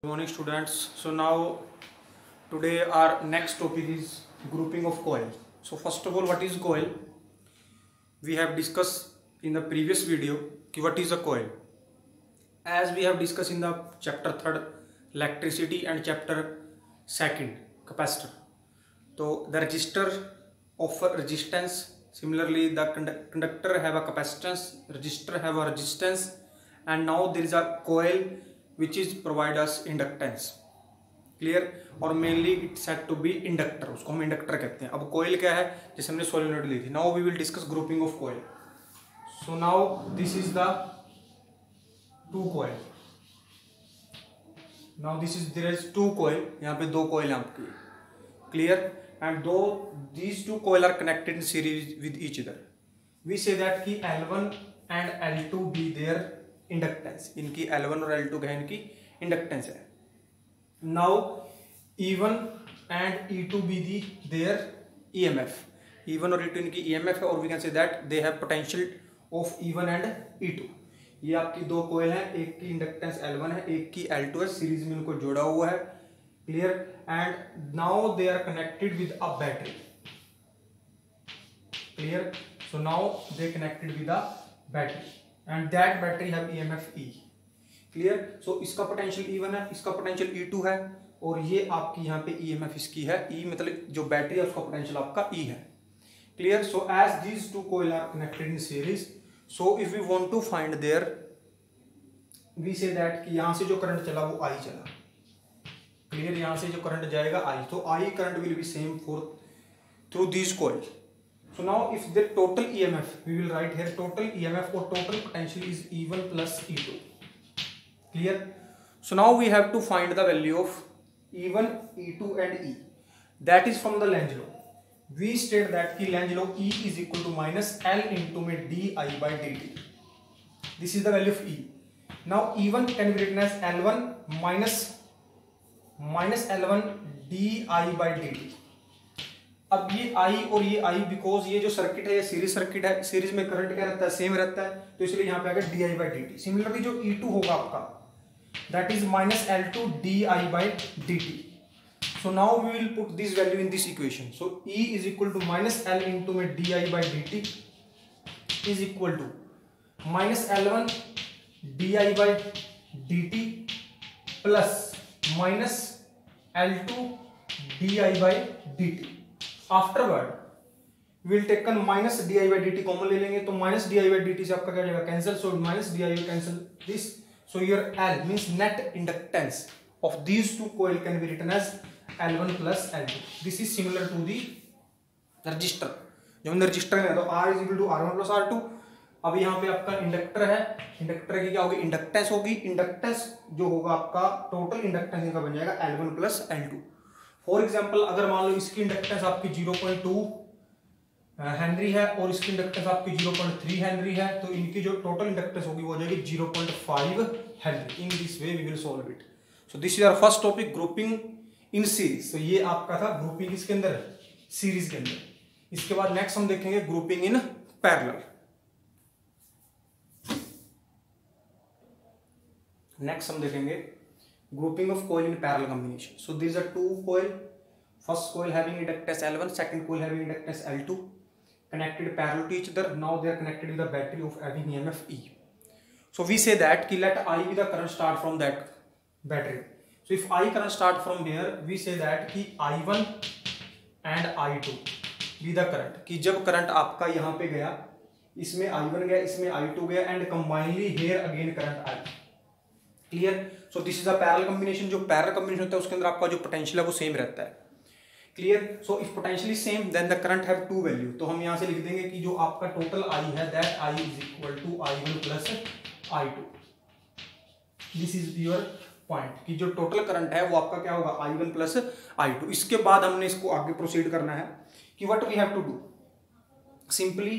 Good morning students. So now today our next topic is grouping of coil. So first of all, what is coil? We have discussed in the previous video what is a coil. As we have discussed in the chapter 3rd electricity and chapter 2nd capacitor. So the resistor offer resistance. Similarly, the conductor have a capacitance, resistor have a resistance, and now there is a coil which is provide us inductance. Clear. और mainly it set to be inductor, उसको हम inductor कहते हैं. अब कोयल क्या है, जैसे हमने सोलेनोइड ली थी. Now we will discuss grouping of coil. So now this is the two coil. Now this is there is two coil. यहाँ पे दो कोयल आपकी. क्लियर. एंड दो these two coil are connected in series with each other. We say that की L1 and L2 be there inductance. इनकी L1 और L2 क्या है, इनकी इंडक्टेंस है. Now E1 and E2 be the their EMF. E1 और E2 इनकी EMF है, और we can say that they have potential of E1 and E2. ये आपकी दो कोयल है, एक की इंडक्टेंस L1 है, एक की L2 है. सीरीज में इनको जोड़ा हुआ है. Clear. And now they are connected with a battery. Clear. So now they connected with a battery and that battery have EMF E. Clear. So इसका पोटेंशियल E1 है, इसका पोटेंशियल E2 है, और ये आपकी यहाँ पे EMF इसकी है E, मतलब जो बैटरी है उसका पोटेंशियल आपका E है. Clear. So as these two coil are connected in series, so if we want to find there, we say that कि यहाँ से जो करंट चला वो I चला. क्लियर. यहाँ से जो करंट जाएगा I, तो I current will be same for through these coil. So now if the total EMF, we will write here total EMF or total potential is E1 plus E2. Clear? So now we have to find the value of E1, E2 and E. That is from the Lenz law. We state that ki Lenz law E is equal to minus L into di by dt. This is the value of E. Now E1 can be written as L1 minus L1 di by dt. अब ये I और ये I, because ये जो circuit है ये series circuit है, series में करंट क्या रहता है, सेम रहता है, तो इसलिए यहाँ पे आ गया di by dt. सिमिलरली जो E2 होगा आपका, that is minus L2 di by dt. So now we will put this value in this equation. सो E is equal to minus L into में di by dt is equal to minus L1 di by dt plus minus L2 di by dt. Afterward will taken minus di by dt common ले लेंगे, तो minus di by dt से आपका क्या जाएगा, cancel. So minus di by cancel this. So your L means net inductance of these two coil can be written as L1 plus L2. This is similar to the resistor. जब हमने resistor में तो R is equal to R1 plus R2. अब यहाँ पे आपका inductor है, inductor की क्या होगी, इंडक्टेंस होगी. इंडक्टेंस जो होगा आपका टोटल इंडक्टेंस इनका बन जाएगा L1 plus L2. For example अगर मान लो इसकी इंडक्टेंस आपकी 0.2 हेनरी है और इसकी इंडक्टेंस आपकी 0.3 हेनरी है, तो इनकी जो टोटल इंडक्टेंस होगी वो हो जाएगी 0.5 henry. In this way we will solve it. So this is our first topic, grouping in series. तो ये आपका था ग्रुपिंग इसके अंदर, सीरीज के अंदर. इसके बाद नेक्स्ट हम देखेंगे ग्रुपिंग इन पैरेलल. नेक्स्ट हम देखेंगे grouping of coil in parallel combination. So these are two coil. First coil having inductance L1, second coil having inductance L2, connected parallel to each other. Now they are connected with a battery of having EMF E. So we say that ki let I be the current start from that battery. So if I current start from here, we say that ki I1 and I2 be the current. कि जब current आपका यहाँ पे गया, इसमें I1 गया, इसमें I2 गया, and combinedly here again current I. Clear. So this is a parallel combination. जो पैरेलल कॉम्बिनेशन होता है उसके अंदर आपका जो पोटेंशियल है वो सेम रहता है. Clear. So if potential is same then the current have two value. तो हम यहां से लिख देंगे कि जो आपका टोटल I है that I is equal to I1 plus I2. This is your point कि जो टोटल करंट है वो आपका क्या होगा, I1 प्लस I2. इसके बाद हमने इसको आगे प्रोसीड करना है कि what we have to do. Simply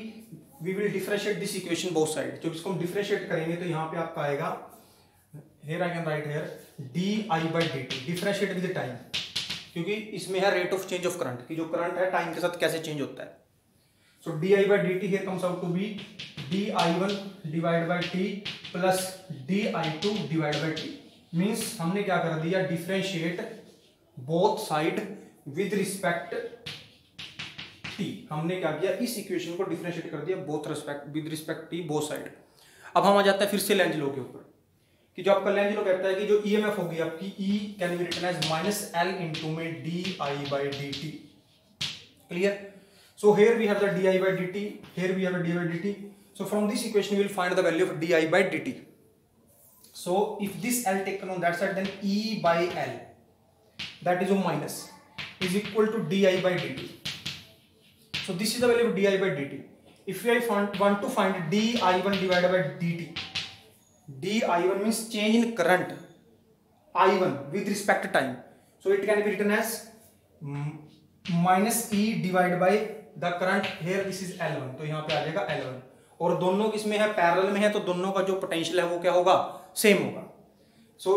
we will differentiate this equation both side. जब इसको हम डिफरेंशिएट करेंगे तो यहाँ पे आपका आएगा, here I can write here di by dt, differentiate with the time, क्योंकि इसमें है rate of change of current कि जो करंट है टाइम के साथ कैसे चेंज होता है. सो di by dt here comes out to be di1 divided by t plus di2 divided by t. Means हमने क्या कर दिया, differentiate both side with respect T. हमने क्या किया, इस इक्वेशन को डिफरेंशिएट कर दिया both respect with respect T both side. अब हम आ जाते हैं फिर से लेंज लॉ के ऊपर, कि जो आपका लेंज लॉ कहता है कि जो ईएमएफ होगी आपकी E can be written as minus L into में D I by D T. Clear? So here we have the D I by D T, here we have D I by D T. So from this equation we will find the value of D I by D T. So if this L taken on that side, then E by L that is minus is equal to di by dt. So this is the value of di by dt. If I want to find di1 divided by dt, di1 means change in current I1 with respect to time. So it can be written as minus e divided by the current, here this is L1, तो यहाँ पे आ जाएगा L1, और दोनों किसमें है, parallel में है, तो दोनों का जो पोटेंशियल है वो क्या होगा, सेम होगा। So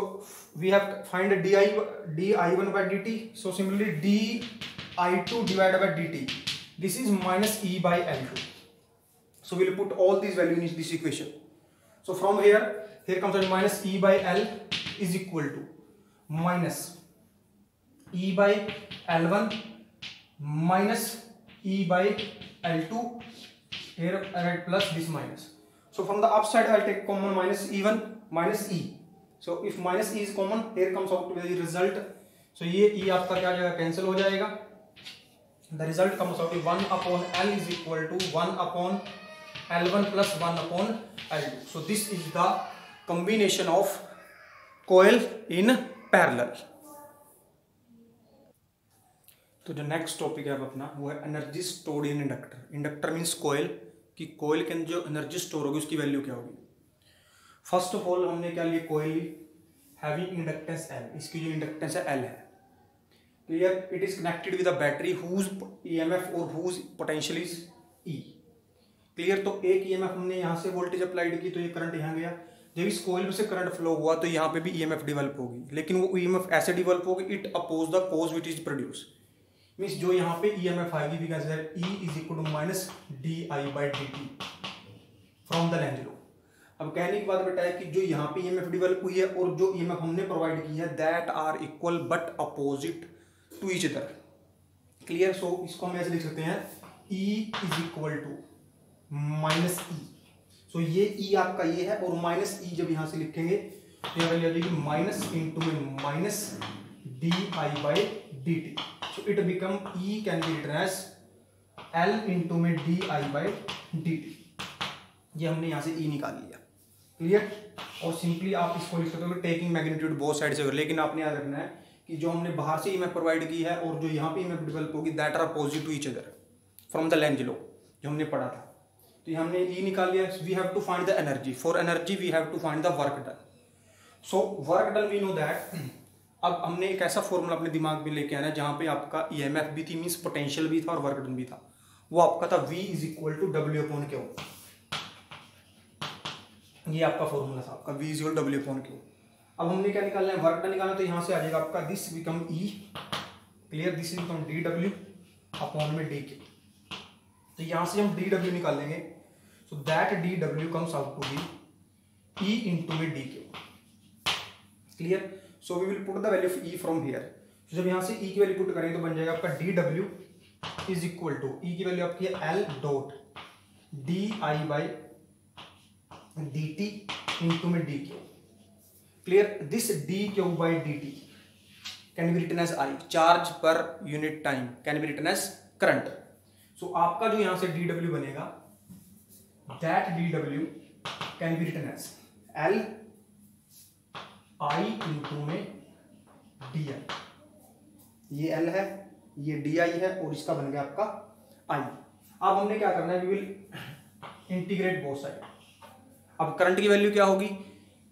we have find di1 by dt. So similarly di2 divided by dt, this is minus e by l2. So we'll put all these values in this equation. So from here comes out minus e by l is equal to minus e by l1 minus e by l2. Here I write plus this minus. So from the upside I'll take common minus e1 minus e. So if minus e is common, here comes out to be the result. So ये e आपका क्या जाएगा, cancel हो जाएगा। The result comes out to 1 upon l is equal to 1 upon l1 plus 1 upon l2. So this is the combination of coil in parallel. तो जो next topic है अपना वो है energy stored in inductor. Inductor means coil, कि coil के अंदर जो एनर्जी स्टोर होगी उसकी वैल्यू क्या होगी। फर्स्ट ऑफ ऑल हमने क्या लिया, कोयल ली हैविंग इंडक्टेंस एल, इसकी जो इंडक्टेंस है एल है। Clear? It is connected with a battery whose EMF और whose potential is E. Clear? तो एक ईएमएफ हमने यहाँ से वोल्टेज अप्लाइड की तो ये करंट यहाँ गया, जब इस कोयल में से करंट फ्लो हुआ तो यहाँ पे भी ईएमएफ डेवलप होगी, लेकिन वो ईएमएफ ऐसे डेवलप होगी it oppose the cause which is produce. Means जो यहाँ पे ईएमएफ आएगी we can say E is equal to minus D I by D t from the Lenz law. अब कहने की बात बेटा है कि जो यहाँ पे ईएमएफ डेवलप हुई है और जो ईएमएफ हमने प्रोवाइड की है that are equal but opposite to each other. Clear? So इसको हम ऐसे लिख सकते हैं E is equal to minus E. So ये E आपका ये है और माइनस ई जब यहाँ से लिखेंगे तो यहाँ वैल्यू आ जाएगी माइनस इंटू में minus D I by D T. So it become E can be written as L into में D I by D T. ये हमने यहाँ से E निकाल लिया। क्लियर? और सिंपली आप इसको लिख सकते हो टेकिंग मैग्नीट्यूड बोथ साइड से, लेकिन आपने याद रखना है कि जो हमने बाहर से ईएमएफ प्रोवाइड की है और जो यहाँ पे ईएमएफ डेवलप होगी that are opposite to each other from the Lenz law जो हमने पढ़ा था। तो ये हमने ई निकाल लिया। We have to find the energy, for energy we have to find the work done. So work done we know that. अब हमने एक ऐसा फॉर्मूला अपने दिमाग में लेके आना है जहाँ पे आपका ईएमएफ भी थी, मीन्स पोटेंशियल भी था और वर्क डन भी था। वो आपका था V is equal to W upon Q. ये आपका फॉर्मूला था आपका V is equal W upon Q. अब हमने क्या निकालना है, वर्क डन निकालना, तो यहाँ से आ जाएगा आपका this become E। Clear? This is become D W upon में डी क्यू। तो यहाँ से हम डी डब्ल्यू निकालेंगे, so that D W comes out to be E into में D Q. Clear? So we will put the value of E from here. जब यहाँ से E की वैल्यू पुट करेंगे तो बन जाएगा आपका D W is equal to E की वैल्यू आपकी है L dot D I by D T into में D Q. Clear? This D Q by D T can be written as I, charge per unit time, can be written as current. So आपका जो यहां से D W बनेगा that D W can be written as L I into में D I. ये L है, ये D I है और इसका बन गया आपका आई। अब हमने क्या करना है, we will integrate both side. अब करंट की वैल्यू क्या होगी,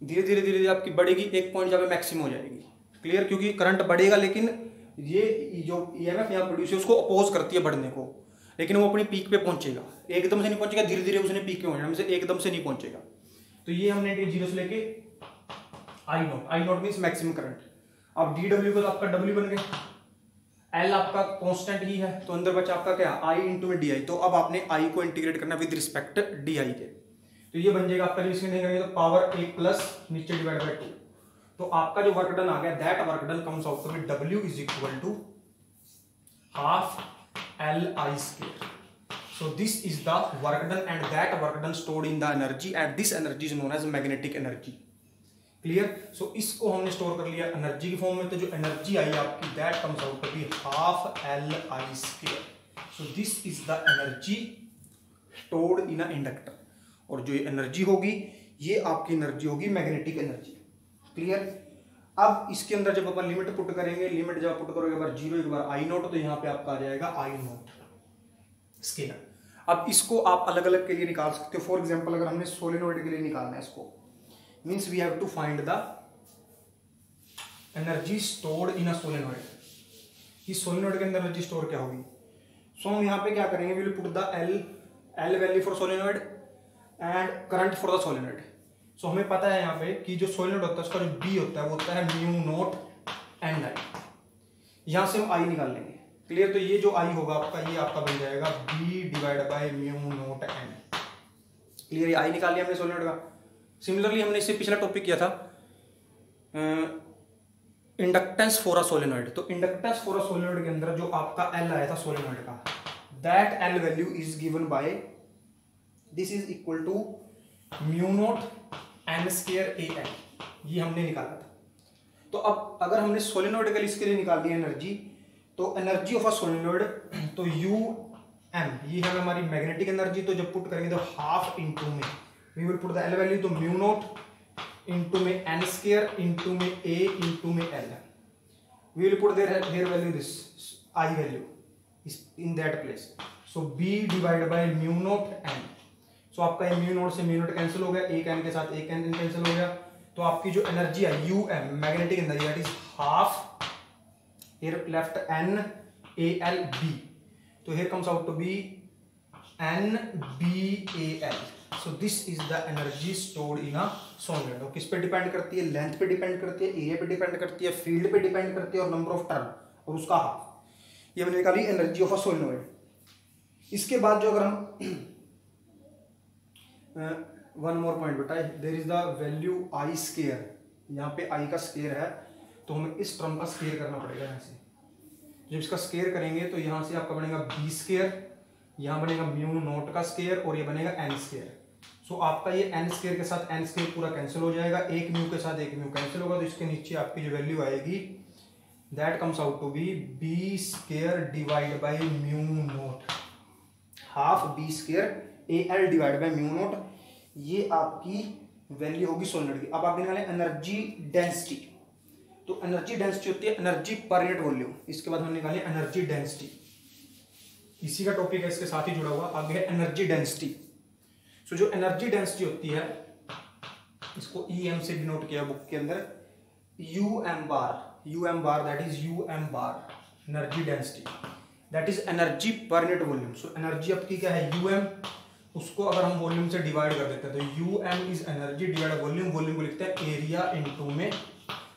धीरे धीरे धीरे धीरे आपकी बढ़ेगी, एक पॉइंट जब मैक्सिमम हो जाएगी। क्लियर? क्योंकि करंट बढ़ेगा लेकिन ये जो ईएमएफ यहाँ प्रोड्यूस है उसको अपोज करती है बढ़ने को, लेकिन वो अपनी पीक पे पहुंचेगा, एकदम से नहीं पहुंचेगा, धीरे धीरे उसने पीक पे पहुंचना, एकदम से नहीं पहुंचेगा। तो ये हमने जीरो से लेके आई नॉट मीन्स मैक्सिमम करंट। अब डी डब्ल्यू का तो आपका डब्ल्यू बन गया, एल आपका कांस्टेंट ही है, तो अंदर बचा आपका क्या, आई इंटू में डी आई। तो अब आपने आई को इंटीग्रेट करना विद रिस्पेक्ट डी आई के, तो ये बन जाएगा आपका, इसमें नहीं करेंगे तो पावर 1 प्लस नीचे डिवाइड बाई 2। तो आपका जो वर्क डन आ गया, that work done comes out to be W is equal to half Li². So this is the work done, and that work done stored in the energy, and this energy is known as magnetic energy. Clear? So इसको हमने store कर लिया energy की form में, तो जो energy आई आपकी that comes out to be half Li². So this is the energy stored in a inductor, और जो एनर्जी होगी ये आपकी एनर्जी होगी मैग्नेटिक एनर्जी. क्लियर? अब इसके अंदर जब अपन लिमिट पुट करेंगे, लिमिट जब पुट करोगे एक बार 0 एक बार I0, तो यहाँ पे आपका आ जाएगा I0 स्केलर. अब इसको आप अलग अलग के लिए निकाल सकते हो. फॉर एग्जांपल अगर हमने सोलेनोइड के लिए निकालना है इसको, means we have to find the energy stored in a solenoid. इस सोलेनोइड के अंदर एनर्जी स्टोर क्या होगी? सो हम यहाँ पे क्या करेंगे, we will put the L value for solenoid and current for the solenoid. So हमें पता है यहाँ पे कि जो सोलेनोइड होता है उसका जो बी होता है वो होता है μ0 एंड आई. यहां से हम आई निकाल लेंगे. क्लियर? तो ये जो आई होगा आपका, ये आपका बन जाएगा B divide by μ0 N. Clear? ये आई निकाल लिया हमने सोलेनोइड का. सिमिलरली हमने इससे पिछला टॉपिक किया था इंडक्टेंस फॉर अ सोलेनोइड. तो इंडक्टेंस फॉर अ सोलेनोइड के अंदर जो आपका एल आया था सोलेनोइड का, that L value is given by this is equal to μ0 n² an. ये हमने निकाला था. तो अब अगर हमने सोलेनोइड के लिए इसके लिए निकाल दिया एनर्जी, तो एनर्जी ऑफ अ सोलेनोइड तो UM ये है हमारी मैग्नेटिक एनर्जी. तो जब पुट करेंगे तो हाफ इंटू में we will put the L value, तो μ0 इंटू में n² इंटू में a इंटू में l. We will put their value this I value in that place. So b divide by μ0 n. सो आपका ये μ0 से μ0 कैंसिल हो गया, एक n के साथ एक n कैंसिल हो गया. तो आपकी जो एनर्जी है UM magnetic energy that is half, here left NaLb. तो here comes out to be NBAL. so this is the energy stored in a solenoid. और किस पे डिपेंड करती है? लेंथ पे डिपेंड करती है, एरिया पे डिपेंड करती है, फील्ड पे डिपेंड करती है, और नंबर ऑफ टर्न और उसका हाफ. ये हमने निकाली एनर्जी ऑफ अ सोलेनोइड. इसके बाद जो अगर हम वन मोर पॉइंट बेटा, there is the value I². यहाँ पे I का स्केयर है, तो हमें इस टर्म का स्केयर करना पड़ेगा. यहाँ से जब इसका स्केयर करेंगे तो यहाँ से आपका बनेगा B², यहाँ बनेगा μ0 का स्केयर, और ये बनेगा n². सो आपका ये n² के साथ n² पूरा कैंसिल हो जाएगा, एक म्यू के साथ एक म्यू कैंसिल होगा. तो इसके नीचे आपकी जो वैल्यू आएगी that comes out to be B² divide by μ0, half B² AL divide by μ0. ये आपकी वैल्यू होगी सोलेनोइड की. अब आप निकालें एनर्जी डेंसिटी. तो एनर्जी डेंसिटी होती है एनर्जी पर यूनिट वॉल्यूम. इसके बाद हम निकालें एनर्जी डेंसिटी. इसी का टॉपिक है, इसके साथ ही जुड़ा हुआ. आगे है एनर्जी डेंसिटी. सो जो एनर्जी डेंसिटी होती है इसको EM से डिनोट किया बुक के अंदर, UM bar that is UM bar energy density that is energy per unit volume. So energy आपकी क्या है UM, उसको अगर हम वॉल्यूम से डिवाइड कर देते हैं तो UM is energy divide volume. Volume को लिखते हैं एरिया इंटू में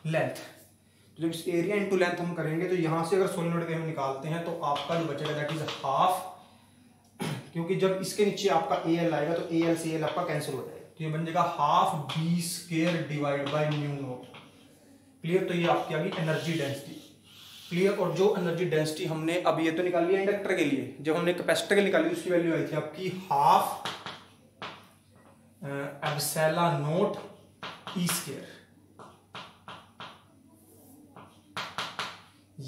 लेंथ. तो जब इस एरिया इंटू लेंथ हम करेंगे तो यहाँ से अगर सोलेनोइड के हम निकालते हैं तो आपका जो बचेगा दैट इज हाफ, क्योंकि जब इसके नीचे आपका AL आएगा तो AL से AL आपका कैंसिल हो जाएगा. तो ये बन जाएगा half B² divide by μ0. Clear? तो ये आपकी आ गई एनर्जी डेंसिटी. क्लियर? और जो एनर्जी डेंसिटी हमने अब ये तो निकाल लिया इंडक्टर के लिए, जब हमने कैपेसिटर के निकाली उसकी वैल्यू आई थी आपकी हाफ ε0 E².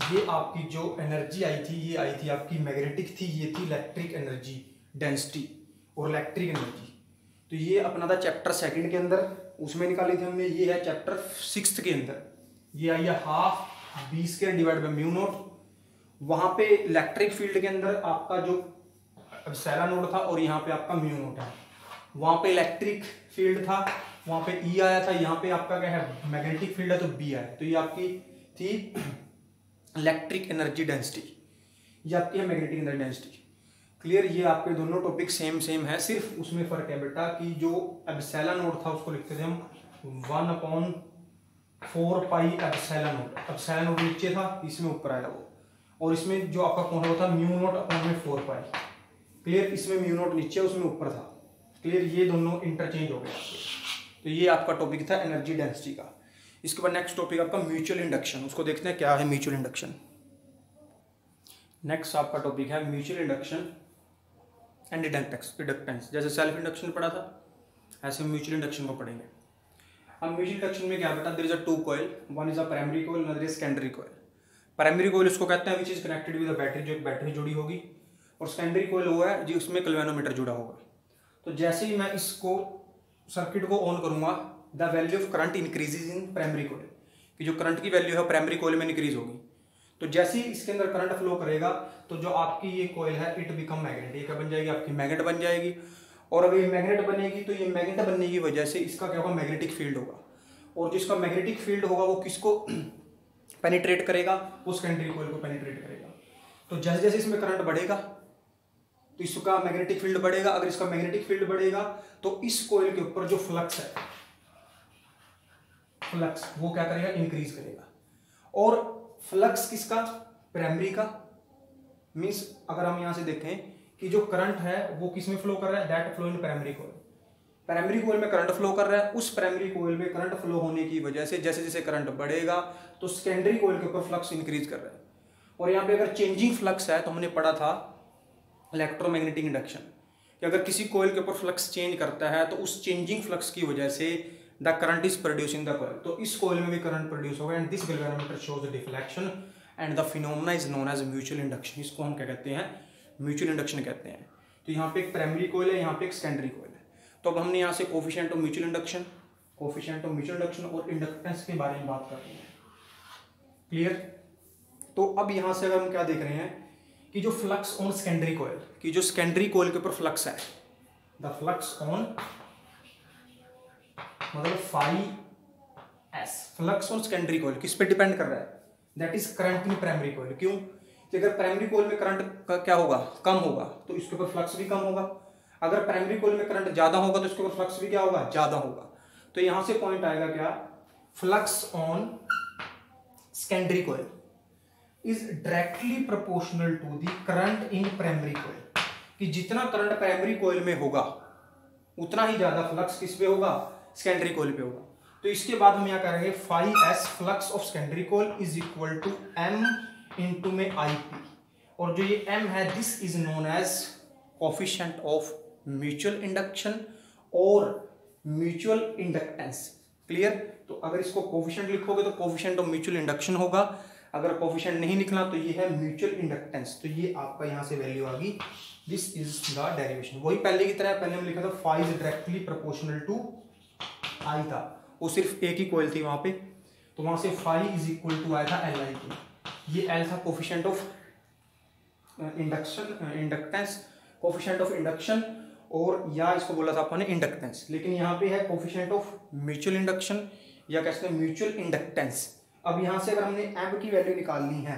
ये आपकी जो एनर्जी आई थी ये आई थी आपकी मैग्नेटिक थी, ये थी इलेक्ट्रिक एनर्जी डेंसिटी और इलेक्ट्रिक एनर्जी. तो ये अपना था चैप्टर 2 के अंदर, उसमें निकाली थी हमने. ये है चैप्टर 6 के अंदर. ये आई है हाफ B² डिवाइड बाई μ0. वहां पे इलेक्ट्रिक फील्ड के अंदर आपका जो ε0 था और यहाँ पे आपका μ0 है. वहां पे इलेक्ट्रिक फील्ड था, वहां पे E आया था, यहाँ पे आपका क्या है मैग्नेटिक फील्ड है तो B आया. तो ये आपकी थी इलेक्ट्रिक एनर्जी डेंसिटी, ये आपकी है मैग्नेटिक एनर्जी डेंसिटी. क्लियर? ये आपके दोनों टॉपिक सेम है, सिर्फ उसमें फर्क है बेटा कि जो ε0 था उसको लिखते थे हम 1/4 पाई ε0. ε0 नीचे था, इसमें ऊपर आया वो, और इसमें जो आपका कोण था μ0/4 पाई. क्लियर? इसमें μ0 नीचे उसमें ऊपर था. क्लियर? ये दोनों इंटरचेंज हो गए. तो ये आपका टॉपिक था एनर्जी डेंसिटी का. इसके बाद नेक्स्ट टॉपिक आपका म्यूचुअल इंडक्शन, उसको देखते हैं क्या है म्यूचुअल इंडक्शन। नेक्स्ट आपका टॉपिक है म्यूचुअल इंडक्शन एंड इंडक्टेंस। जैसे सेल्फ इंडक्शन पढ़ा था ऐसे म्यूचुअल इंडक्शन को पढ़ेंगे। अब म्यूचुअल इंडक्शन में क्या बेटा, there is a two coil, one is a primary coil, another is secondary coil. Primary coil उसको कहते हैं which is connected with a battery, जो एक बैटरी जुड़ी होगी, और सेकेंडरी कॉइल वो है जो उसमें गैल्वेनोमीटर जुड़ा होगा। तो जैसे ही मैं इसको सर्किट को ऑन करूंगा, the value of current increases in primary coil, कि जो करंट की वैल्यू है प्राइमरी कॉइल में इंक्रीज होगी। तो जैसे ही इसके अंदर करंट फ्लो करेगा तो जो आपकी ये कॉइल है इट बिकम मैग्नेट, ये क्या बन जाएगी, आपकी मैग्नेट बन जाएगी। और अगर ये मैग्नेट बनेगी तो ये मैग्नेट बनने की वजह से इसका क्या होगा, मैग्नेटिक फील्ड होगा, और जिसका मैग्नेटिक फील्ड होगा वो किसको पेनिट्रेट करेगा, वो सेकेंडरी कॉइल को पेनिट्रेट करेगा। तो जैसे जैसे इसमें करंट बढ़ेगा तो इसका मैग्नेटिक फील्ड बढ़ेगा। अगर इसका मैग्नेटिक फील्ड बढ़ेगा तो इस कॉइल के ऊपर जो फ्लक्स है, फ्लक्स वो क्या करेगा, इंक्रीज करेगा। और फ्लक्स किसका, प्राइमरी का, मींस अगर हम यहां से देखें कि जो करंट है वो किस में फ्लो कर रहा है, that flow in primary coil. Primary coil में करंट फ्लो कर रहा है, उस प्राइमरी कॉइल में करंट फ्लो होने की वजह से जैसे जैसे करंट बढ़ेगा तो सेकेंडरी कॉइल के ऊपर फ्लक्स इंक्रीज कर रहा है। और यहाँ पे अगर चेंजिंग फ्लक्स है तो हमने पढ़ा था इलेक्ट्रोमैग्नेटिक इंडक्शन, कि अगर किसी कॉइल के ऊपर फ्लक्स चेंज करता है तो उस चेंजिंग फ्लक्स की वजह से the current is produce in the coil, तो इस कॉइल में भी करंट प्रोड्यूस होगा। And this galvanometer shows the deflection and the phenomena is known as mutual induction. इसको हम क्या कहते हैं, म्यूचुअल इंडक्शन कहते हैं। तो यहाँ पे एक प्राइमरी कॉइल है, यहाँ पे एक सेकेंडरी कॉइल है। तो अब हमने यहाँ से coefficient of mutual induction, coefficient of mutual induction और इंडक्टेंस के बारे में बात कर रहे हैं। क्लियर। तो अब यहाँ से अगर हम क्या देख रहे हैं कि जो फ्लक्स ऑन सेकेंडरी कॉइल, कि जो सेकेंडरी कॉइल के ऊपर फ्लक्स है, द फ्लक्स ऑन मतलब phi S, flux on secondary coil किस पे डिपेंड कर रहा है, that is current in primary coil. क्यों, कि अगर प्राइमरी कॉइल में करंट का क्या होगा, कम होगा, तो इसके ऊपर फ्लक्स भी कम होगा। अगर प्राइमरी कॉइल में करंट ज्यादा होगा तो इसके ऊपर फ्लक्स भी क्या होगा, ज्यादा होगा। तो यहां से पॉइंट आएगा क्या, flux on secondary coil is directly proportional to the current in primary coil, कि जितना करंट प्राइमरी कॉइल में होगा उतना ही ज्यादा फ्लक्स किस पे होगा, सेकेंडरी कॉइल पे होगा। तो इसके बाद हम यहाँ करेंगे phi S flux of secondary coil is equal to M into में आई पी, और जो ये एम है this is known as coefficient of mutual induction और म्यूचुअल इंडक्टेंस। क्लियर। तो अगर इसको कोफिशिएंट लिखोगे तो कोफिशिएंट ऑफ म्यूचुअल इंडक्शन होगा, अगर कोफिशिएंट नहीं लिखना तो ये है म्यूचुअल इंडक्टेंस। तो ये आपका यहाँ से वैल्यू आ गई, दिस इज द डेरिवेशन। वही पहले की तरह, पहले हम लिखा था phi is directly proportional to I था, वो सिर्फ एक ही कॉइल थी वहां पे, तो वहां से फाई इज इक्वल टू आया था एल आई की। ये एल था coefficient of induction, inductance, coefficient of induction, और या इसको बोला था आपने इंडक्टेंस। लेकिन यहाँ पे है कोफिशिएंट ऑफ म्यूचुअल इंडक्शन या कहते हैं म्यूचुअल इंडक्टेंस। अब यहाँ से अगर हमने एम की वैल्यू निकालनी है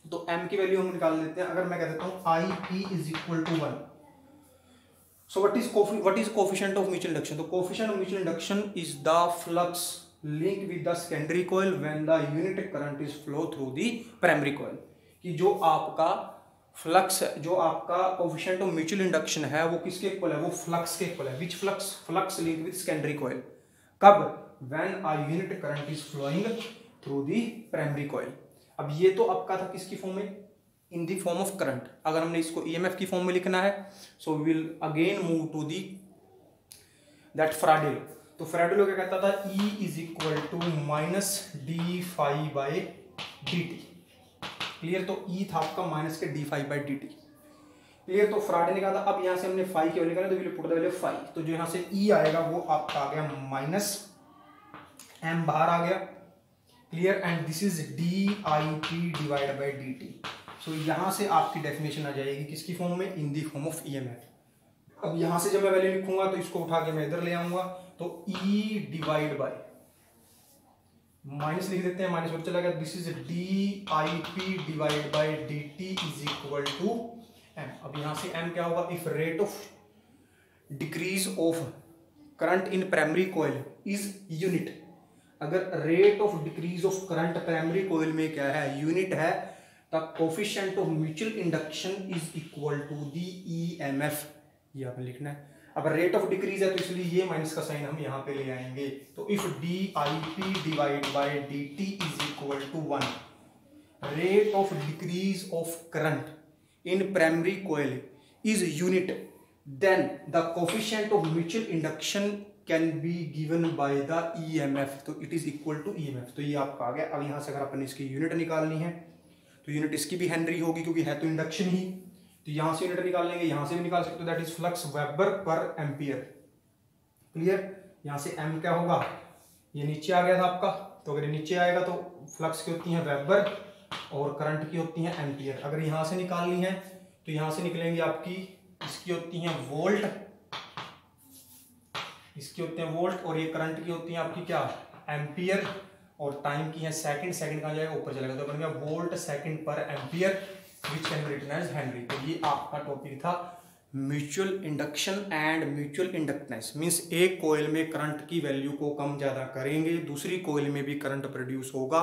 तो एम की वैल्यू हम निकाल लेते हैं। अगर मैं कह देता हूँ I P is equal to 1, so what is coefficient of mutual induction? तो coefficient of mutual induction is the flux linked with the secondary coil when the unit current is flow through the primary coil। कि जो आपका flux, जो आपका coefficient of mutual induction है वो किसके equal है, वो फ्लक्स के इक्वल है। Which flux, flux link with secondary coil. कब, when a unit current is flowing through the primary coil. अब ये तो आपका था किसकी फॉर्म में, in the form of current. अगर हमने इसको ईएमएफ की फॉर्म में लिखना है so we will again move to the that Faraday law. तो फैराडे लॉ क्या कहता था, E is equal to minus d phi by D T. Clear. तो E था आपका माइनस के d phi by D T. Clear. तो Faraday ने कहा था, अब यहां से हमने फाई की वैल्यू निकाली तो will put the value phi, तो जो यहां से E आएगा वो आपका आ गया माइनस m बाहर आ गया। Clear. And this is d I t divide by D T. So यहां से आपकी डेफिनेशन आ जाएगी किसकी फॉर्म में, in the form of EMF. अब यहां से जब मैं वैल्यू लिखूंगा तो इसको उठा के मैं इधर ले आऊंगा, तो E डिवाइड बाय माइनस लिख देते हैं, माइनस चला गया। This is d I p divide by d t is equal to M. अब यहां से m क्या होगा, if rate of decrease of current in primary coil is unit. अगर rate of decrease of current primary coil में क्या है, unit है, the coefficient of mutual induction is equal to the EMF. ये आपने लिखना है। अब रेट ऑफ डिक्रीज है तो इसलिए ये माइनस का साइन हम यहाँ पे ले आएंगे। तो if d I p divide by D t is equal to 1, rate of decrease of current in primary coil is unit, then the coefficient of mutual induction can be given by the EMF, तो it is equal to EMF. तो ये आपका आ गया। अब यहाँ से अगर अपन इसकी यूनिट निकालनी है तो यूनिट इसकी भी हेनरी होगी क्योंकि है तो इंडक्शन ही, तो यहां से यूनिट निकाल लेंगे, यहां से भी निकाल सकते हो, दैट इज फ्लक्स वेबर पर एम्पियर। क्लियर? यहां से एम क्या होगा, ये नीचे आ गया था आपका, तो अगर ये नीचे आएगा तो फ्लक्स की होती है वेबर और करंट की होती है एम्पियर। अगर यहां से निकालनी है तो यहां से निकलेंगे आपकी, इसकी होती है वोल्ट, इसकी होती है वोल्ट, और ये करंट की होती है आपकी क्या, एम्पियर, और टाइम की है सेकंड, सेकंड कहाँ जाएगा, ऊपर चलेगा, तो बन गया volt second per ampere which can be written as henry. तो ये आपका टॉपिक था mutual induction and mutual inductance. Means एक कॉइल में करंट की वैल्यू को कम ज्यादा करेंगे, दूसरी कॉइल में भी करंट प्रोड्यूस होगा,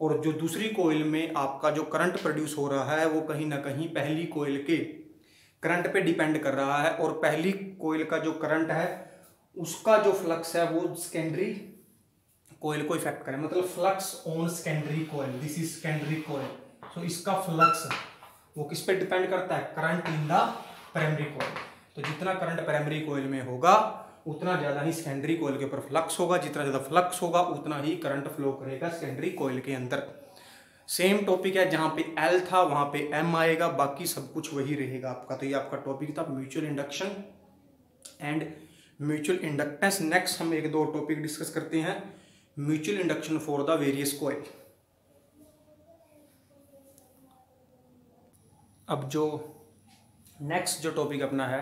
और जो दूसरी कॉइल में आपका जो करंट प्रोड्यूस हो रहा है वो कहीं ना कहीं पहली कॉइल के करंट पे डिपेंड कर रहा है, और पहली कॉइल का जो करंट है उसका जो फ्लक्स है वो सेकेंडरी कॉइल को इफेक्ट करे, मतलब flux on secondary coil, this is secondary coil. So इसका फ्लक्स वो किस पे डिपेंड करता है, current in the primary coil. तो जितना करंट प्राइमरी कॉइल में होगा उतना ज्यादा ही सेकेंडरी कॉइल के ऊपर फ्लक्स होगा, जितना ज्यादा फ्लक्स होगा उतना ही करंट फ्लो करेगा सेकेंडरी कॉइल के अंदर। सेम टॉपिक है, जहां पे एल था वहां पे एम आएगा, बाकी सब कुछ वही रहेगा आपका। तो ये आपका टॉपिक था mutual induction and mutual inductance. Next हम एक दो टॉपिक डिस्कस करते हैं, mutual induction for the various coil. अब जो नेक्स्ट जो टॉपिक अपना है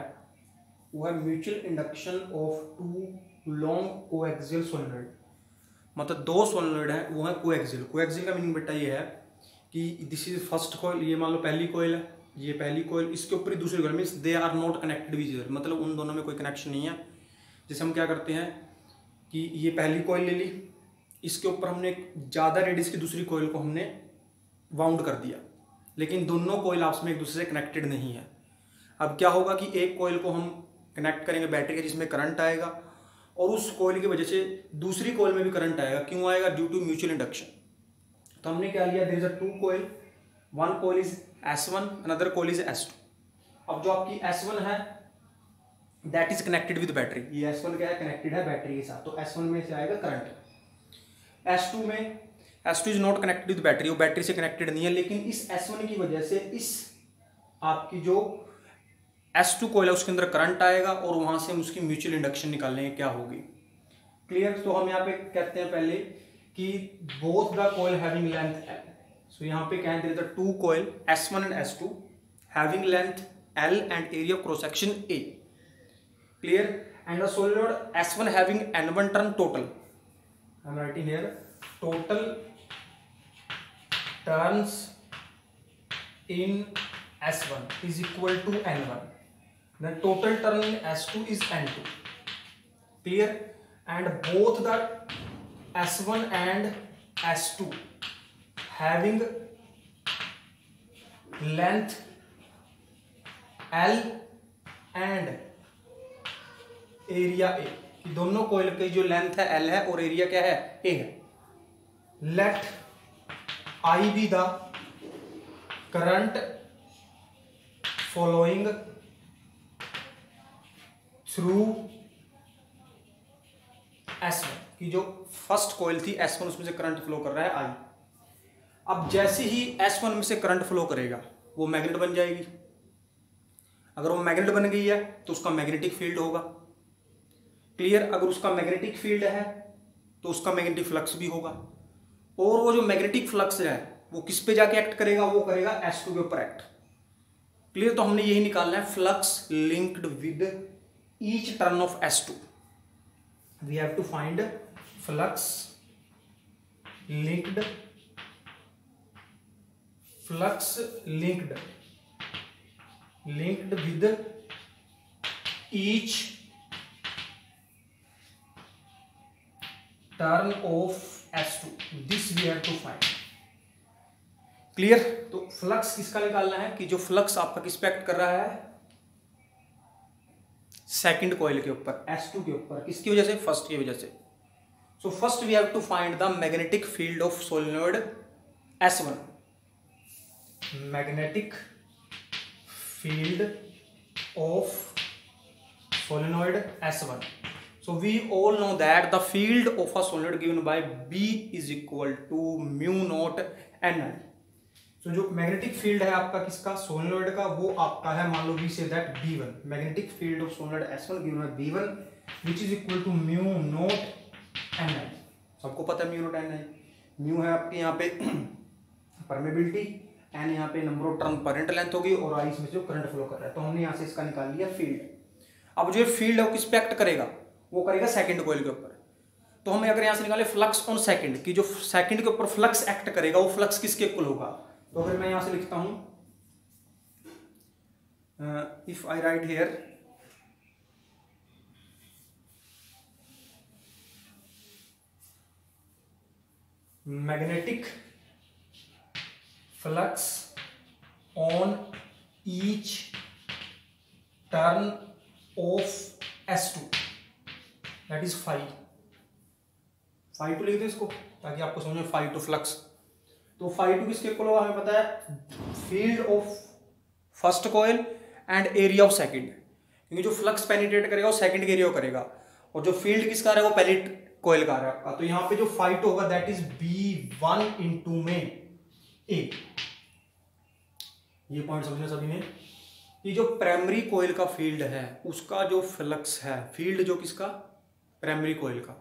वो है mutual induction of two long coaxial solenoid. मतलब दो सोलेनॉइड है वो है कोएक्सियल। कोएक्सियल का मीनिंग बेटा ये है कि दिस इज फर्स्ट कॉइल, ये मान लो पहली कॉइल है, ये पहली कॉइल, इसके ऊपर दूसरी coil, means they are not connected with each other, मतलब उन दोनों में कोई कनेक्शन नहीं है। जैसे हम क्या करते हैं कि ये पहली कॉइल ले ली, इसके ऊपर हमने ज़्यादा रेडियस की दूसरी कॉइल को हमने वाउंड कर दिया, लेकिन दोनों कॉइल आपस में एक दूसरे से कनेक्टेड नहीं है। अब क्या होगा कि एक कॉइल को हम कनेक्ट करेंगे बैटरी के जिसमें करंट आएगा, और उस कॉइल की वजह से दूसरी कॉइल में भी करंट आएगा। क्यों आएगा? Due to mutual induction. तो हमने क्या लिया, there is a two coil, one coil is S1, another coil is S2। अब जो आपकी S1 है that is connected with battery, ये S1 क्या है, कनेक्टेड है बैटरी के साथ, तो S1 में से आएगा करंट। S2 में, S2 is not connected with battery, वो बैटरी से कनेक्टेड नहीं है, लेकिन इस S1 की वजह से इस आपकी जो S2 कॉइल है उसके अंदर करंट आएगा, और वहां से हम उसकी म्यूचुअल इंडक्शन निकालेंगे क्या होगी। क्लियर? तो हम यहाँ पे कहते हैं पहले कि both the coil having length L। So यहाँ पे क्या है, there is a two coil S1 and S2 having length L and area cross section A। Clear? And the solenoid S1 having N1 turn total, I am writing here total turns in S1 is equal to N1, then total turn in S2 is N2. Clear? And both the S1 and S2 having length L and area A, दोनों coil की जो length है L है और area क्या है, A है। Let I be the current flowing through S1, कि जो फर्स्ट कॉइल थी S1 उसमें से करंट फ्लो कर रहा है I। अब जैसे ही S1 में से करंट फ्लो करेगा वो मैग्नेट बन जाएगी। अगर वो मैग्नेट बन गई है तो उसका मैग्नेटिक फील्ड होगा। क्लियर? अगर उसका मैग्नेटिक फील्ड है तो उसका मैग्नेटिक फ्लक्स भी होगा, और वो जो मैग्नेटिक फ्लक्स है वो किस पे जाके एक्ट करेगा, वो करेगा S2 के ऊपर एक्ट। क्लियर? तो हमने यही निकालना है, flux linked with each turn of S2। We have to find flux linked with each turn of S2, this we have to find. Clear? तो फ्लक्स किसका निकालना है कि जो फ्लक्स आपका किस पे एक्ट कर रहा है, सेकंड कॉइल के ऊपर, S2 के ऊपर। किसकी वजह से? फर्स्ट की वजह से। So first we have to find the magnetic field of solenoid S1। Magnetic field of solenoid S1। So we all know that the field of a solenoid given by B is equal to mu naught Ni। So जो magnetic field है आपका किसका? Solenoid का, वो आपका है, मान लो we say that B1। Magnetic field of solenoid S1 given by B1 which is equal to mu naught Ni। सबको पता है म्यू नॉट Ni। म्यू है आपके यहाँ पे परमेबिलिटी, एन यहाँ पे नंबर ऑफ टर्न पर लेंथ होगी, और आई इसमें जो करंट फ्लो कर रहा है। तो हमने यहाँ से इसका निकाल लिया फील्ड। अब जो फील्ड है वो किस पे एक्ट करेगा? वो करेगा सेकंड कॉइल के ऊपर। तो हमें अगर यहाँ से निकाले फ्लक्स ऑन सेकंड, कि जो सेकंड के ऊपर फ्लक्स एक्ट करेगा वो फ्लक्स किसके इक्वल होगा? तो अगर मैं यहाँ से लिखता हूं if I write here magnetic flux on each turn of S2 that is phi two लिख दो इसको ताकि आपको समझ में, फाई टू फ्लक्स। तो फाई टू किसके इक्वल होगा? हमें पता है field of first coil and area of second, क्योंकि जो फ्लक्स पेनिट्रेट करेगा वो सेकंड के एरिया को करेगा, और जो फील्ड किसका आ रहा है वो पहले कॉइल का आ रहा है आपका। तो यहाँ पे जो फाई टू होगा दैट इज B1 इंटू में A। ये पॉइंट समझना सभी ने कि जो प्राइमरी कॉइल का फील्ड है उसका जो फ्लक्स है, फील्ड जो किसका? प्राइमरी कॉइल का,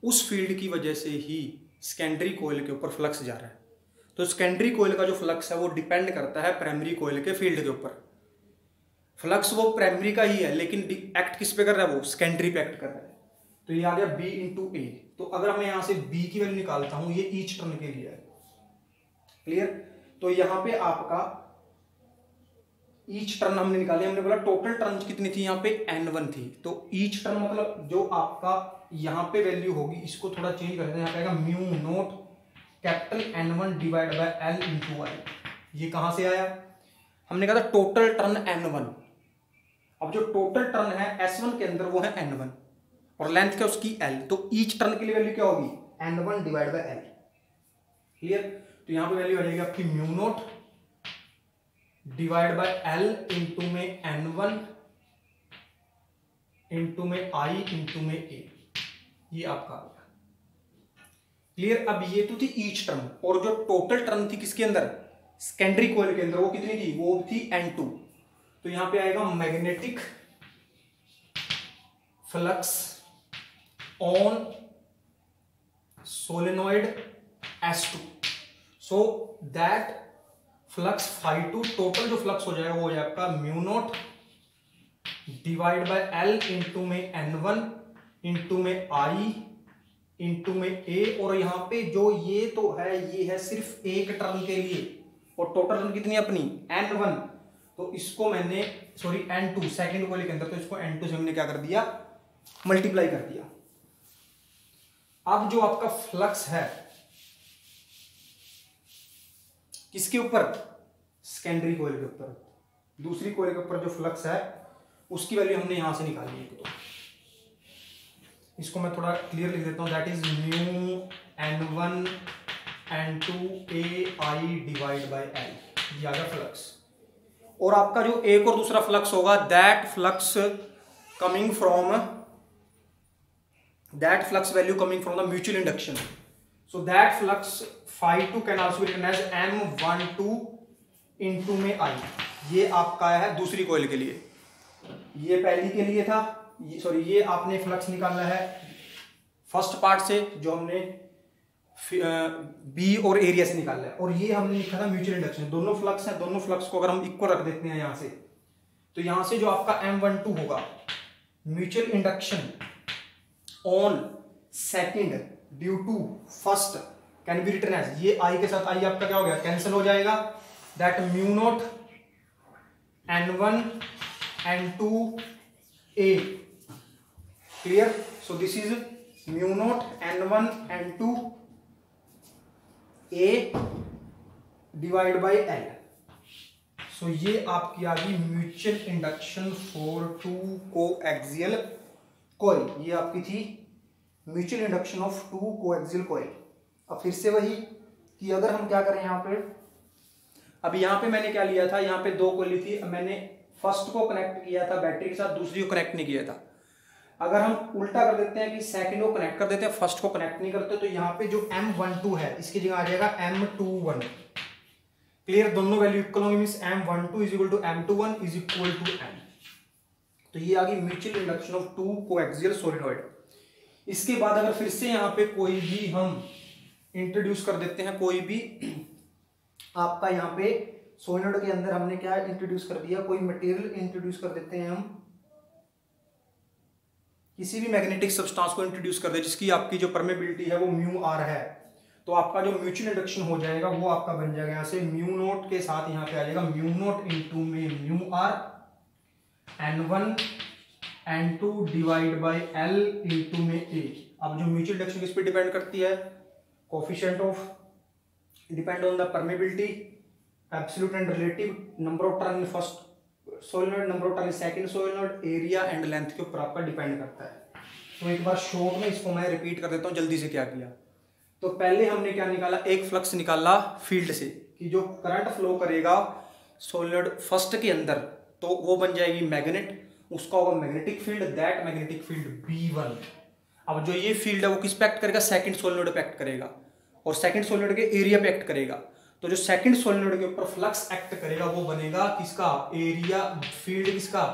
उस फील्ड की वजह से ही सेकेंडरी कॉइल के ऊपर फ्लक्स जा रहा है। तो सेकेंडरी कॉइल का जो फ्लक्स है वो डिपेंड करता है प्राइमरी कॉइल के फील्ड के ऊपर। फ्लक्स वो प्राइमरी का ही है लेकिन एक्ट किस पे कर रहा है? वो सेकेंडरी पे एक्ट कर रहा है। तो ये आ गया B इंटू ए। तो अगर मैं यहां से B की वैल्यू निकालता हूं, ये ईच टर्न के लिए है, क्लियर? तो यहां पे आपका ईच टर्न हमने निकाली, हमने बोला टोटल टर्न कितनी थी यहाँ पे? N1 थी। तो ईच टर्न मतलब जो आपका यहाँ पे वैल्यू होगी, इसको थोड़ा चेंज कर देते हैं, यहाँ पे आएगा mu naught capital N1 divide by L into I. ये कहां से आया? हमने कहा था टोटल टर्न N1। अब जो टोटल टर्न है S1 के अंदर वो है N1 और लेंथ क्या उसकी L। तो ईच टर्न के लिए वैल्यू क्या होगी? N1 divide by L, clear? तो यहां पे वैल्यू आ जाएगी आपकी mu naught divide by L into में N1 इंटू में I इंटू में A। ये आपका आ गया, क्लियर? अब ये तो थी ईच टर्न, और जो टोटल टर्न थी किसके अंदर? सेकेंडरी कॉइल के अंदर, वो कितनी थी? वो थी N2। तो यहां पे आएगा magnetic flux on solenoid S2। So that flux phi two, total जो फ्लक्स हो जाएगा वो हो जाएगा आपका mu naught divide by L into में N1 इंटू में I इंटू में A। और यहां पे जो ये तो है, ये है सिर्फ एक टर्न के लिए, और टोटल टर्न कितनी अपनी? N1। तो इसको मैंने सॉरी N2 सेकंड कॉइल के अंदर, तो इसको N2 से हमने क्या कर दिया? मल्टीप्लाई कर दिया। अब जो आपका फ्लक्स है किसके ऊपर? सेकेंडरी कॉइल के ऊपर। दूसरी कॉइल के ऊपर जो फ्लक्स है उसकी वैल्यू हमने यहां से निकाली है। तो इसको मैं थोड़ा क्लियर लिख देता हूं, that is mu N1 N2 AI divide by L। ये आ गया फ्लक्स। और आपका जो एक और दूसरा फ्लक्स होगा, that flux value coming from the mutual induction. So that flux phi two can also be written as M12 into में I। ये आपका है दूसरी कॉइल के लिए, ये पहली के लिए था, सॉरी ये आपने फ्लक्स निकालना है फर्स्ट पार्ट से जो हमने B और एरिया से निकालना है, और ये हमने लिखा था म्यूचुअल इंडक्शन। दोनों फ्लक्स हैं, दोनों फ्लक्स को अगर हम इक्वल रख देते हैं यहां से, तो यहां से जो आपका M12 होगा mutual induction on second due to first can be written as, ये I के साथ I आपका क्या हो गया? कैंसिल हो जाएगा। That mu naught N1 N2 A, clear? So this is mu naught N1 N2 A divide by L। सो ये आपकी आ गई mutual induction for two coaxial coil. ये आपकी थी mutual induction of two coaxial coil. अब फिर से वही कि अगर हम क्या करें यहाँ पे, अभी यहाँ पे मैंने क्या लिया था, यहाँ पे दो कॉइल ली थी, मैंने फर्स्ट को कनेक्ट किया था बैटरी के साथ, दूसरी को कनेक्ट नहीं किया था। अगर हम उल्टा कर देते हैं कि सेकंड को कनेक्ट कर देते हैं, फर्स्ट को कनेक्ट नहीं करते, तो यहाँ पे जो M12 है इसकी जगह आ जाएगा M21। क्लियर, दोनों वैल्यू इक्वल होंगे, means M12 is equal to M21 is equal to M। तो ये आ गई mutual induction of two coaxial solenoid. इसके बाद अगर फिर से यहाँ पे कोई भी हम इंट्रोड्यूस कर देते हैं, कोई भी आपका यहाँ पे सोलेनॉइड के अंदर हमने क्या इंट्रोड्यूस कर दिया, कोई मटेरियल इंट्रोड्यूस कर देते हैं हम, किसी भी मैग्नेटिक सब्सटेंस को इंट्रोड्यूस कर दे जिसकी आपकी जो परमेबिलिटी है वो म्यू आर है, तो आपका जो म्यूचुअल इंडक्शन हो जाएगा वो आपका बन जाएगा यहाँ से म्यू नोट के साथ यहाँ पे आ जाएगा म्यू नोट इनटू में mu r N1 N2 divide by L into में A। अब जो म्यूचुअल इंडक्शन किस पे डिपेंड करती है, coefficient of, depend on the permeability, absolute and relative, number of turn in first solenoid, number of turn in second solenoid, area and length के ऊपर आपका डिपेंड करता है। तो एक बार शॉर्ट में इसको मैं रिपीट कर देता हूँ जल्दी से क्या किया। तो पहले हमने क्या निकाला, एक फ्लक्स निकाला फील्ड से कि जो करंट फ्लो करेगा सोलेनॉइड फर्स्ट के अंदर तो वो बन जाएगी मैग्नेट, उसका होगा magnetic field, that magnetic field B1। अब जो ये फील्ड है वो किस पे एक्ट करेगा, सेकंड सोलेनॉइड पे एक्ट करेगा और सेकंड सोलेनॉइड के एरिया पे एक्ट करेगा। तो जो सेकंड सोलेनॉइड के ऊपर फ्लक्स एक्ट करेगा वो बनेगा किसका, एरिया, फील्ड किसका,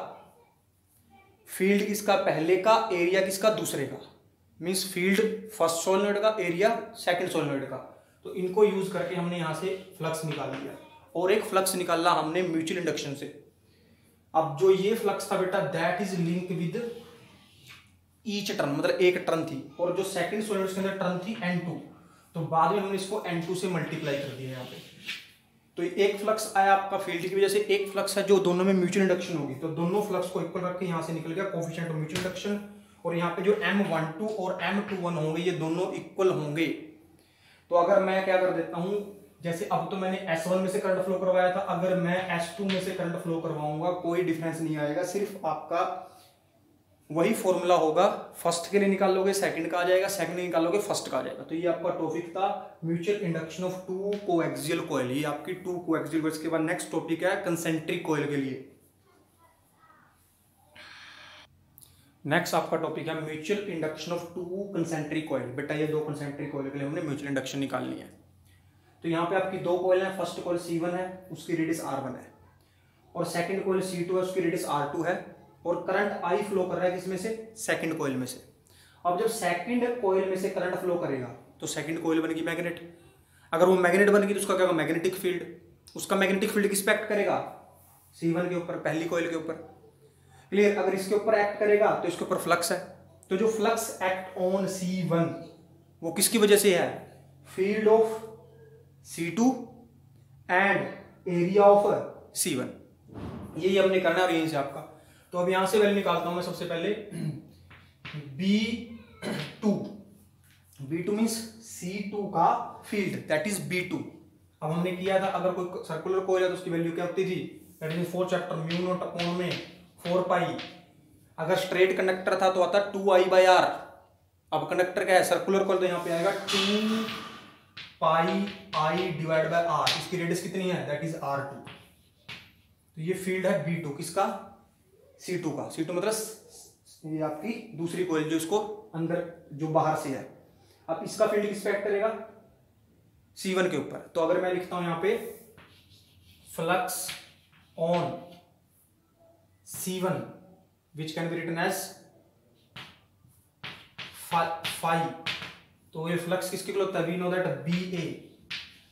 फील्ड किसका पहले का, एरिया किसका दूसरे का, मींस फील्ड फर्स्ट सोलेनॉइड का, एरिया सेकंड सोलेनॉइड का। तो इनको यूज करके हमने यहां से फ्लक्स निकाल लिया और एक फ्लक्स निकाला हमने म्यूचुअल इंडक्शन से। अब जो ये फ्लक्स था बेटा that is link with each turn, मतलब एक टर्न थी, और जो सेकंड सोलेनॉइड के अंदर टर्न थी N2, तो बाद में हमने इसको N2 से मल्टीप्लाई कर दिया यहाँ पे। तो एक फ्लक्स आया आपका फील्ड की वजह से, एक फ्लक्स है जो दोनों में म्यूचुअल इंडक्शन होगी, तो दोनों फ्लक्स को इक्वल रख के यहाँ से निकल गया कोफिशिएंट ऑफ म्यूचुअल इंडक्शन। और यहाँ पे जो M12 और M21 होंगे ये दोनों इक्वल होंगे। तो अगर मैं क्या कर देता हूँ, जैसे अब तो मैंने S1 में से करंट फ्लो करवाया था, अगर मैं S2 में से करंट फ्लो करवाऊंगा कोई डिफरेंस नहीं आएगा, सिर्फ आपका वही फॉर्मूला होगा, फर्स्ट के लिए निकालोगे सेकंड का आ जाएगा, सेकंड निकालोगे फर्स्ट का आ जाएगा। तो ये आपका टॉपिक था mutual induction of two coaxial coil, ये आपकी टू कोएक्सियल कॉइल। इसके बाद नेक्स्ट टॉपिक है कंसेंट्रिक कॉइल के लिए। नेक्स्ट आपका टॉपिक है mutual induction of two concentric coil. बेटा ये दो कंसेंट्रिक कॉइल के लिए हमने म्यूचुअल इंडक्शन निकालनी है। तो यहाँ पे आपकी दो कॉइल है, फर्स्ट कॉइल C1 है उसकी रेडियस R1 है, और सेकंड कॉइल C2 है उसकी रेडियस R2 है, और करंट I फ्लो कर रहा है किसमें से, सेकंड कॉइल में से। अब जब सेकंड कॉइल में से करंट फ्लो करेगा तो सेकंड कॉइल बनेगी मैग्नेट। अगर वो मैग्नेट बनेगी तो उसका क्या होगा, मैग्नेटिक फील्ड। उसका मैग्नेटिक फील्ड किस पे एक्ट करेगा, C1 के ऊपर, पहली कॉइल के ऊपर। क्लियर, अगर इसके ऊपर एक्ट करेगा तो इसके ऊपर फ्लक्स है, तो जो फ्लक्स एक्ट ऑन C1 वो किसकी वजह से है, field of C2 and area of C1। यही हमने करना है और यहीं से आपका। तो अब यहां से वैल्यू निकालता हूं मैं सबसे पहले B2 मींस C2 का फील्ड दैट इज B2। अब हमने किया था अगर कोई सर्कुलर कॉइल है तो उसकी वैल्यू क्या होती थी, that is 4 chapter mu naught upon में 4 पाई। अगर स्ट्रेट कंडक्टर था तो आता 2I/R। अब कंडक्टर क्या है, सर्कुलर कॉइल, तो यहां पे आएगा 2 pi I divide bye R। इसकी रेडियस कितनी है, दैट इज R2। तो ये फील्ड है B2 किसका, C2 का। C2 मतलब ये आपकी दूसरी कॉइल जो इसको अंदर जो बाहर से है। अब इसका फील्ड किस पे एक्ट करेगा, C1 के ऊपर। तो अगर मैं लिखता हूं यहां पे flux on C1 which can be written as phi, तो ये फ्लक्स किसके होता है, वी नो दैट BA।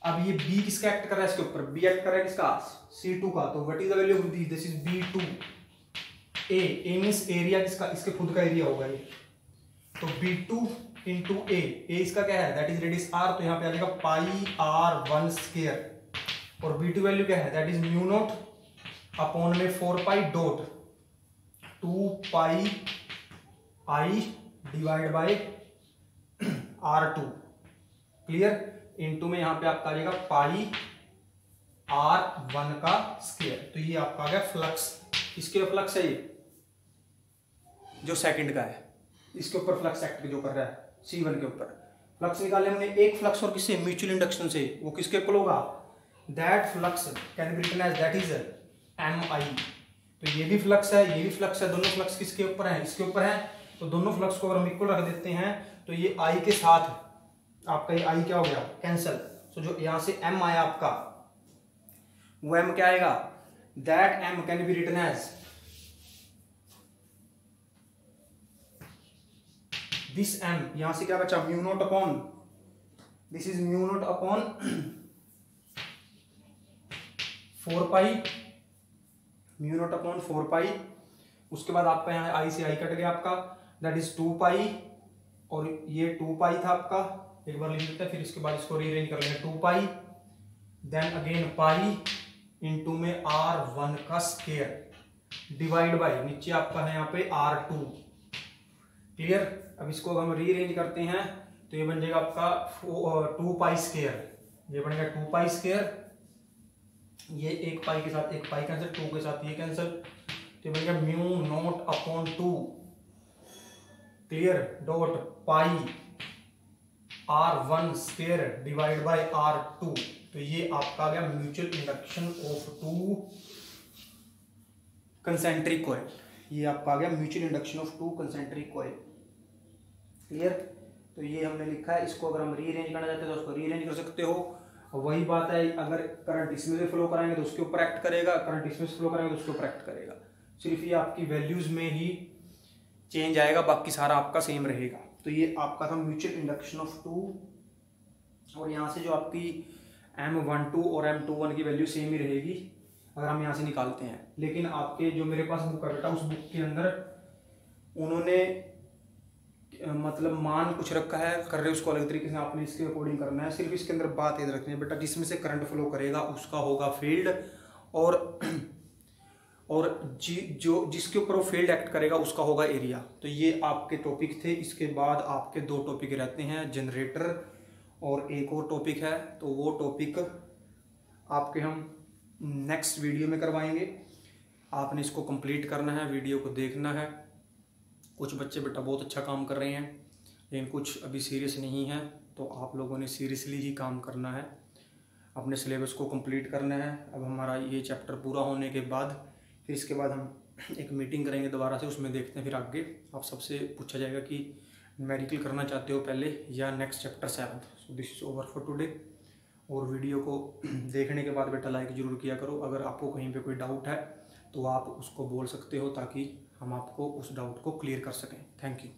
अब ये B किसका एक्ट कर रहा है, इसके ऊपर B एक्ट कर रहा है किसका, C2 का। तो what is the value of this is B2। A means area किसका, इसके खुद का एरिया होगा ये। तो B2 इंटू A इसका क्या है, दैट इज रेडियस R। तो यहाँ पे आ जाएगा पाई R1 स्क्वायर, और B2 वैल्यू क्या है, that is mu naught upon में 4 pi dot 2 pi I divide by R2। Clear, into में यहां पे आपका आ जाएगा पाई R1 का स्क्वायर। तो ये आपका आ गया फ्लक्स। इसके फ्लक्स है ये जो सेकंड का है, इसके ऊपर फ्लक्स एक्ट जो कर रहा है C1 के ऊपर। फ्लक्स निकाले हमने एक फ्लक्स और किससे, म्यूचुअल इंडक्शन से। वो किसके ऊपर होगा, that flux can be written as that is MI। तो ये भी फ्लक्स है, ये भी फ्लक्स है, दोनों फ्लक्स किसके ऊपर है, इसके ऊपर है। तो दोनों फ्लक्स को अगर हम इक्वल रख देते हैं तो ये I के साथ आपका ये I क्या हो गया, कैंसल। तो जो यहां से M आया आपका, वो M क्या आएगा, that M can be written as this M। यहां से क्या बचा, mu naught upon, this is mu naught upon 4 pi, mu naught upon 4 pi. उसके बाद आपका यहाँ I से I कट गया आपका, दैट इज 2 पाई, और ये 2 पाई था आपका, एक बार लिख लेते हैं, फिर इसके बाद इसको रीअरेंज कर लेंगे। 2 पाई देन अगेन पाई इनटू में R1 का स्क्वायर डिवाइड बाय, नीचे आपका है यहाँ पे R2। क्लियर। अब इसको हम रीअरेंज करते हैं तो ये बन जाएगा आपका 2 पाई स्क्वायर, ये बनेगा 2 पाई स्क्वायर, ये 1 पाई के साथ 1 पाई कैंसिल, 2 के साथ ये कैंसिल, तो ये बनेगा mu naught upon 2, clear, dot pi R1 square divide by R2। तो ये आपका आ गया mutual induction of 2 concentric coil. ये आपका आ गया mutual induction of 2 concentric coil. Clear. तो ये हमने लिखा है, इसको अगर हम रीअरेंज करना चाहते हैं तो उसको रीअरेंज कर सकते हो। वही बात है, अगर करंट इसमें से फ्लो कराएंगे तो उसके ऊपर एक्ट करेगा, करंट इसमें से फ्लो कराएंगे तो उसके ऊपर एक्ट करेगा। सिर्फ ये आपकी वैल्यूज में ही चेंज आएगा, बाकी सारा आपका सेम रहेगा। तो ये आपका था म्यूचुअल इंडक्शन ऑफ 2। और यहाँ से जो आपकी M12 और M21 की वैल्यू सेम ही रहेगी अगर हम यहाँ से निकालते हैं। लेकिन आपके जो मेरे पास बुक है बेटा, उस बुक के अंदर उन्होंने मतलब मान कुछ रखा है, कर रहे उसको अलग तरीके से, आपने इसके अकॉर्डिंग करना है। सिर्फ इसके अंदर बात याद रखनी है बेटा, जिसमें से करंट फ्लो करेगा उसका होगा फील्ड, और जो जिसके ऊपर वो फील्ड एक्ट करेगा उसका होगा एरिया। तो ये आपके टॉपिक थे। इसके बाद आपके 2 टॉपिक रहते हैं, जनरेटर और एक और टॉपिक है, तो वो टॉपिक आपके हम नेक्स्ट वीडियो में करवाएंगे। आपने इसको कंप्लीट करना है, वीडियो को देखना है। कुछ बच्चे बेटा बहुत अच्छा काम कर रहे हैं, लेकिन कुछ अभी सीरियस नहीं है, तो आप लोगों ने सीरियसली ही काम करना है, अपने सिलेबस को कंप्लीट करना है। अब हमारा ये चैप्टर पूरा होने के बाद फिर इसके बाद हम एक मीटिंग करेंगे दोबारा से, उसमें देखते हैं फिर आगे आप सबसे पूछा जाएगा कि न्यूमेरिकल करना चाहते हो पहले या next chapter 7। So this is over for today. और वीडियो को देखने के बाद बेटा लाइक ज़रूर किया करो। अगर आपको कहीं पे कोई डाउट है तो आप उसको बोल सकते हो, ताकि हम आपको उस डाउट को क्लियर कर सकें। Thank you.